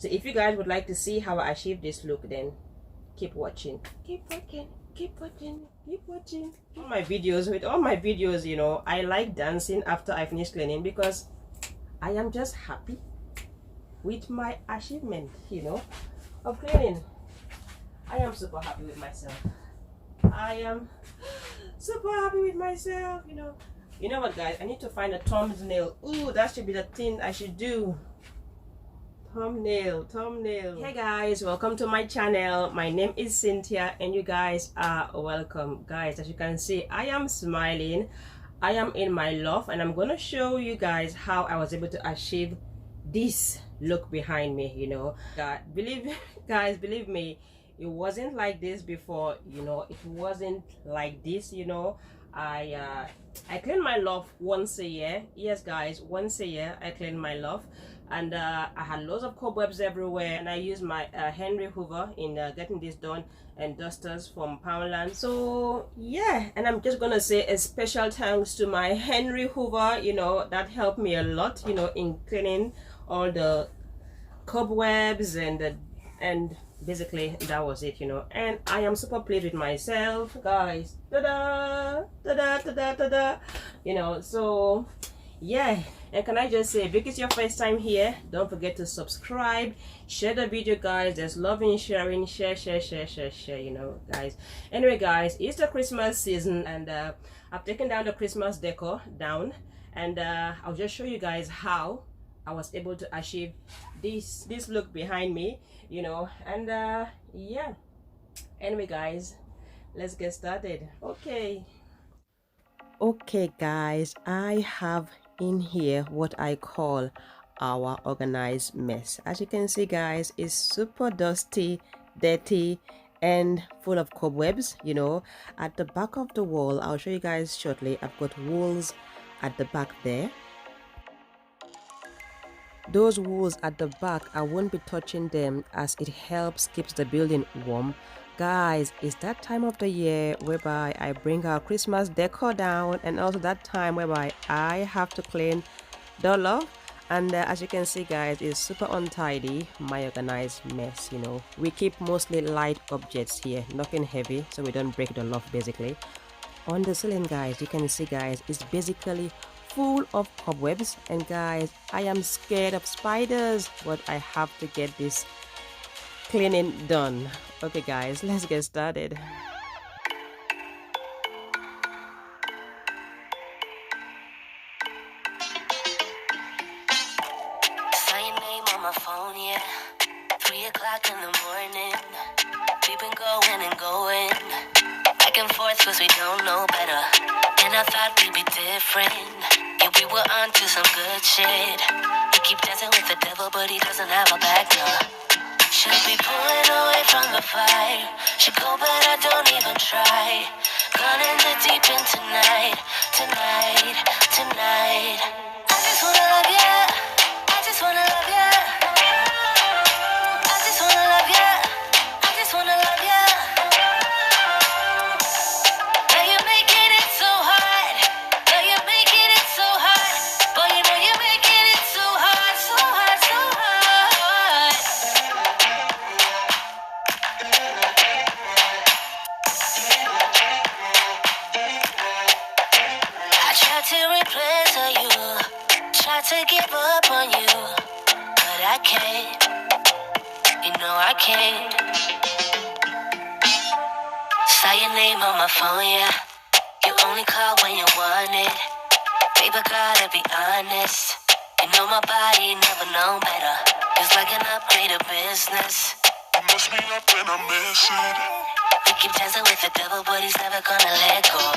So if you guys would like to see how I achieve this look, then keep watching. All my videos, you know, I like dancing after I finish cleaning because I am just happy with my achievement, you know, of cleaning. I am super happy with myself. I am super happy with myself, you know. You know what, guys? I need to find a thumbnail. Ooh, that should be the thing I should do. Thumbnail. Hey guys, welcome to my channel. My name is Cynthia and you guys are welcome. Guys, as you can see, I am smiling. I am in my loft and I'm gonna show you guys how I was able to achieve this look behind me, you know. Believe me, it wasn't like this before, you know. It wasn't like this, you know. I clean my loft once a year. Yes guys, once a year I clean my loft, and I had lots of cobwebs everywhere, and I used my Henry Hoover in getting this done, and dusters from Poundland. So yeah, and I'm just gonna say a special thanks to my Henry Hoover, you know, that helped me a lot, you know, in cleaning all the cobwebs and basically that was it, you know. And I am super pleased with myself, guys. You know, so yeah. And can I just say, if it's your first time here, don't forget to subscribe, share the video, guys. There's love in sharing. Share, you know, guys. Anyway guys, it's the Christmas season, and I've taken down the Christmas decor down, and I'll just show you guys how I was able to achieve this look behind me, you know. And yeah, anyway guys, let's get started. Okay guys, I have in here what I call our organized mess. As you can see guys, it's super dusty, dirty, and full of cobwebs, you know. At the back of the wall, I'll show you guys shortly, I've got wools at the back there. Those wools at the back, I won't be touching them as it helps keeps the building warm. Guys, it's that time of the year whereby I bring our Christmas decor down, and also that time whereby I have to clean the loft. And as you can see guys, it's super untidy, my organized mess, you know. We keep mostly light objects here, nothing heavy, so we don't break the loft basically. On the ceiling guys, you can see guys, it's basically full of cobwebs, and guys, I am scared of spiders, but I have to get this cleaning done. Okay guys, let's get started. Saw your name on my phone, yeah. 3 o'clock in the morning. We've been going and going back and forth cause we don't know better. And I thought we'd be different. Yeah, we were on to some good shit. We keep dancing with the devil, but he doesn't have a back, no. Should be pulling away from the fire. Should go, but I don't even try. Gone in the deep end tonight. I just wanna love ya. I just wanna love ya. I just wanna love ya. I just wanna love ya. Now you're making it so hard. Now you're making it so hard. Boy, you know you're making it so hard, so hard, so hard. I tried to replace you, tried to give up on you, but I can't. You know I can't. Saw your name on my phone, yeah. You only call when you want it. Baby, gotta be honest. You know my body never known better. It's like an upgraded business. You must be up when I miss it. We keep dancing with the devil, but he's never gonna let go.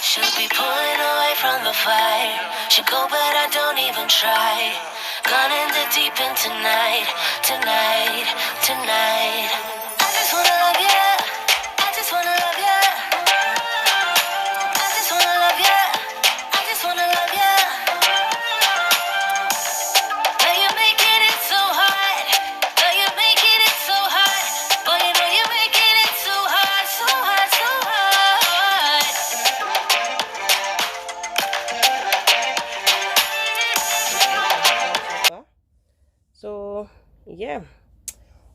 Should be pulling away from the fire. Should go, but I don't even try. Gone in the deep end tonight. I just wanna love ya. I just wanna love ya. I just wanna love ya. I just wanna love ya. Now you're making it so hard. Now you're making it so hard. Boy, you know you're making it so hard, so hard, so hard. So yeah, yeah,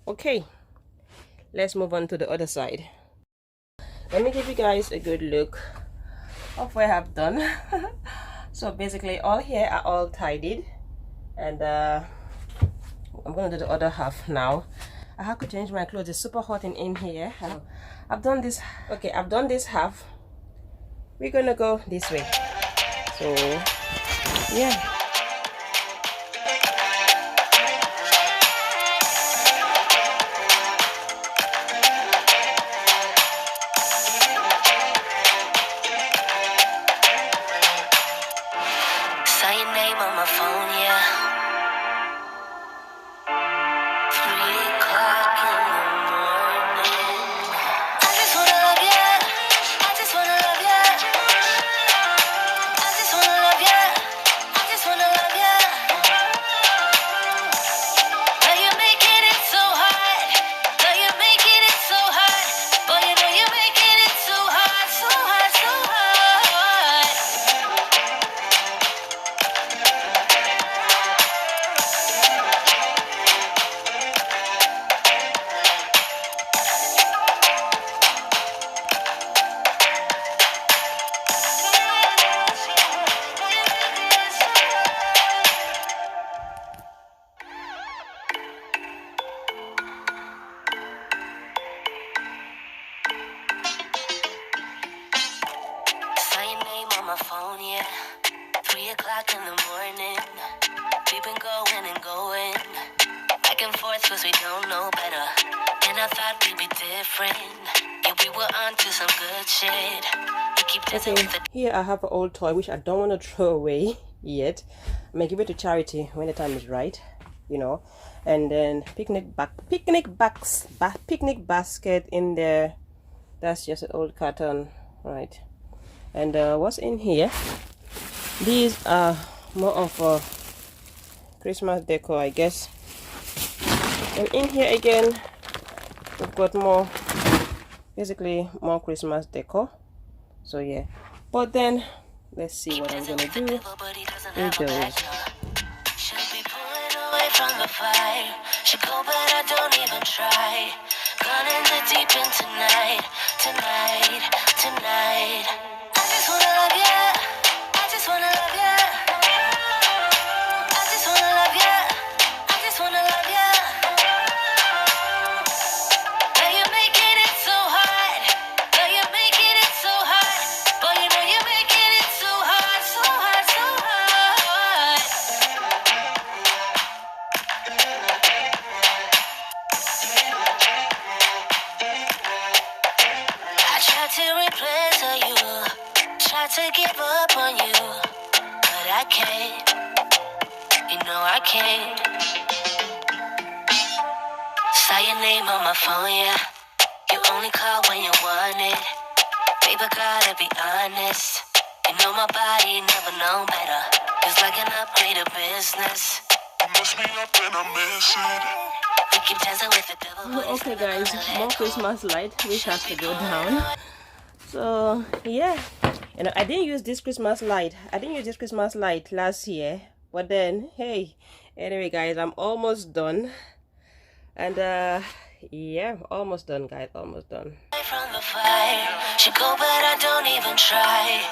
okay, let's move on to the other side. Let me give you guys a good look of what I have done. So basically all here are all tidied, and I'm gonna do the other half now. I have to change my clothes. It's super hot in here. I've done this. Okay, I've done this half. We're gonna go this way. So yeah. Saw your name on my phone, yeah. 3 o'clock in the morning. I just wanna love ya. I just wanna love ya. I just wanna love ya. I just wanna love ya. Now you're making it so hard. Now you're making it so hard. Boy, you know you're making it so hard, so hard, so hard. Saw your name on my phone, yeah. 3 o'clock in the morning. We've been going and going back and forth cause we don't know better. And I thought we'd be different. Yeah, we were on to some good shit. We keep dancing Okay, with the here I have an old toy which I don't want to throw away yet. I'm gonna give it to charity when the time is right, you know. And then picnic basket in there. That's just an old carton, right? And what's in here? These are more of a Christmas decor, I guess. And in here again, we've got more, basically more Christmas decor. So yeah, but then let's see what I'm gonna do with those. Should be pulling away from the fire. Should go, but I don't even try. Gone in the deep end tonight, tonight, tonight. I just wanna love ya. I just wanna love ya. I just wanna love ya. I just wanna love ya. Now you're making it so hard. Now you're making it so hard. Boy, you know you're making it so hard, so hard, so hard. I tried to replace you, tried to give up on you, but I can't. You know I can't. Saw your name on my phone, yeah. You only call when you want it. Baby, gotta be honest. You know my body never known better. It's like an upgraded business. You mess me up and I miss it. We keep dancing with the devil. but it's Okay never guys, gonna let more go. Christmas light which has to go down. So yeah, and I didn't use this Christmas light. I didn't use this Christmas light last year, but then hey, anyway guys, I'm almost done. And yeah, almost done guys, almost done. From the fire, should go, but I don't even try.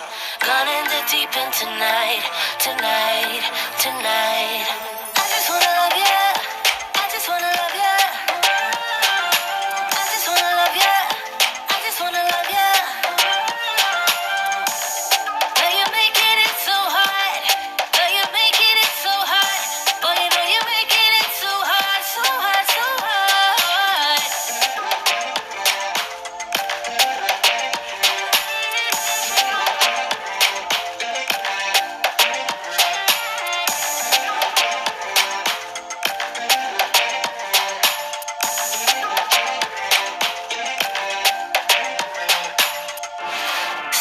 Gone in the deep end tonight, tonight, tonight. I just wanna love ya. I just wanna love ya. I just wanna love ya. I just wanna love ya. Now you're making it so hard. Now you're making it so hard. Boy, you know you're making it so hard, so hard, so hard.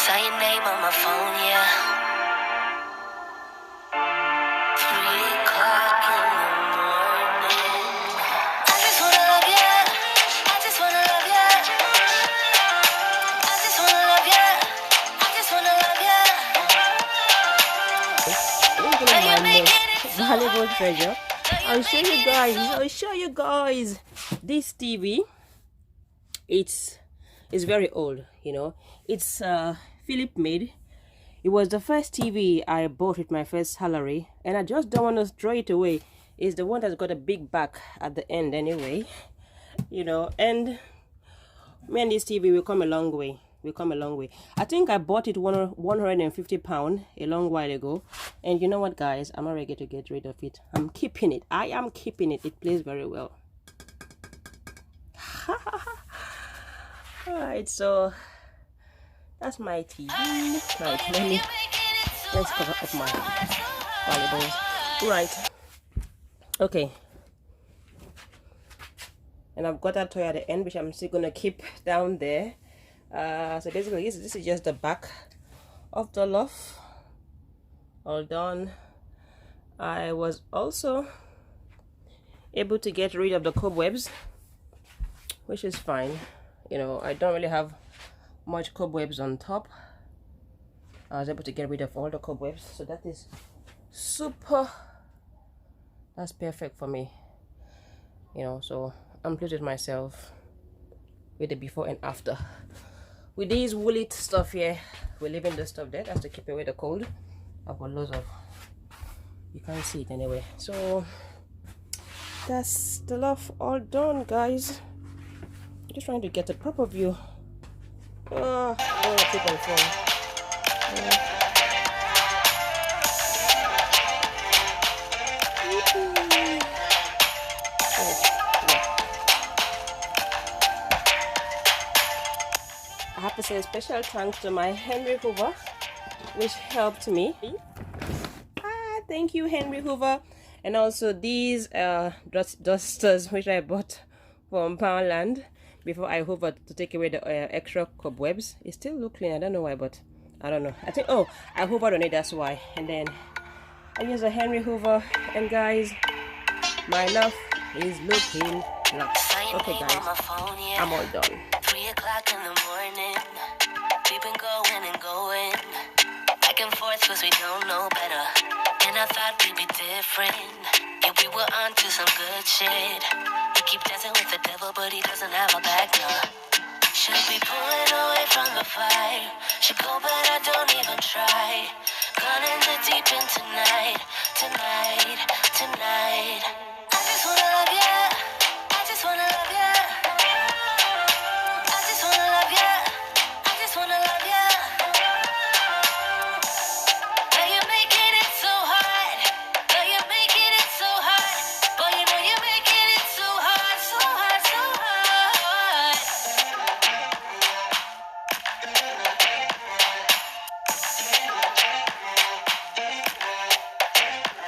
Saw your name on my phone, yeah. 3 o'clock in the morning. I just wanna love ya. I just wanna love ya. I just wanna love ya. I just wanna love ya. This is one of my most valuable treasure. I'll show you guys. This TV, it's very old, you know. It's Philip made. It was the first TV I bought with my first salary, and I just don't want to throw it away. It's the one that's got a big back at the end anyway, you know. And me and this TV will come a long way. I think I bought it £150 a long while ago, and you know what, guys, I'm not ready to get rid of it. I'm keeping it. I am keeping it. It plays very well. All right, so that's my TV. Right, let's cover up my valuables. Right, okay. And I've got that toy at the end, which I'm still gonna keep down there. So basically, this is just the back of the loft. All done. I was also able to get rid of the cobwebs, which is fine. You know, I don't really have much cobwebs on top. I was able to get rid of all the cobwebs, so that is super. That's perfect for me, you know. So I'm pleased with myself with the before and after. With these woolly stuff here, we're leaving the stuff there. That's to keep away the cold. I've got loads of, you can't see it anyway. So that's the loft all done, guys. I'm just trying to get a proper view. I don't want to keep on phone. I have to say a special thanks to my Henry Hoover, which helped me. Thank you, Henry Hoover. And also these dusters, which I bought from Poundland before I hoovered to take away the extra cobwebs. It still look clean. I don't know why, but I don't know. I think, oh, I hoovered on it, that's why. And then I use a Henry Hoover, and guys, my love is looking luxe. Okay, guys, I'm all done. 3 o'clock in the morning, we've been going and going, back and forth cause we don't know better. And I thought we'd be different, yeah, we were on to some good shit. He keep dancing with the devil, but he doesn't have a back, no. Should be pulling away from the fire, should go but I don't even try. Gone in the deep end tonight, tonight, tonight. I just wanna love ya, I just wanna love ya. I just wanna love ya, I just wanna love ya. Now you're making it so hard, now you're making it so hard. Boy, you know you're making it so hard, so hard, so hard.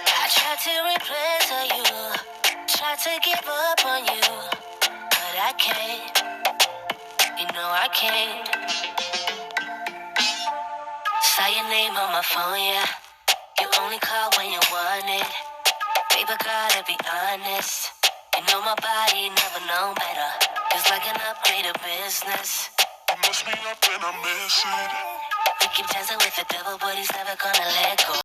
I tried to replace you, tried to give up on you, but I can't, you know I can't. Saw your name on my phone, yeah. You only call when you want it. Baby, gotta be honest. You know my body never known better. It's like an upgraded business. You must be up and I miss it. We keep dancing with the devil, but he's never gonna let go.